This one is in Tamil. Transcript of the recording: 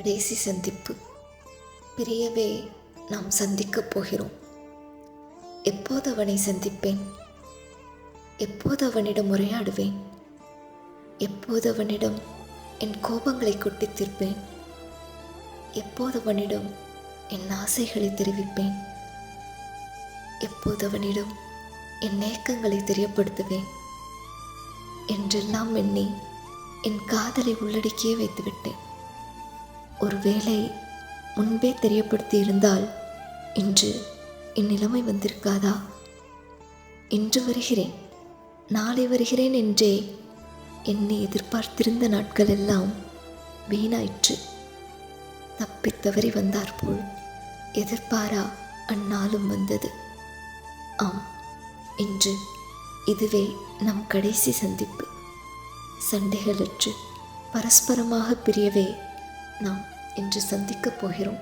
கடைசி சந்திப்பு. பிரியவே நாம் சந்திக்கப் போகிறோம். எப்போது அவனை சந்திப்பேன்? எப்போது அவனிடம் உரையாடுவேன்? எப்போது அவனிடம் என் கோபங்களை கொட்டி தீர்ப்பேன்? எப்போது அவனிடம் என் ஆசைகளை தெரிவிப்பேன்? எப்போது அவனிடம் என் ஏக்கங்களை தெரியப்படுத்துவேன் என்றெல்லாம் எண்ணி என் காதலை உள்ளடக்கியே வைத்துவிட்டேன். ஒருவேளை முன்பே தெரியப்படுத்தி இருந்தால் இன்று என் நிலைமை வந்திருக்காதா? இன்று வருகிறேன், நாளை வருகிறேன் என்றே என்னை எதிர்பார்த்திருந்த நாட்கள் எல்லாம் வீணாயிற்று. தப்பித் தவறி வந்தாற்போல் எதிர்பாரா அந்நாளும் வந்தது. ஆம், இன்று இதுவே நம் கடைசி சந்திப்பு. சண்டைகளற்று பரஸ்பரமாக பிரியவே நாம் இன்று சந்திக்கப் போகிறோம்.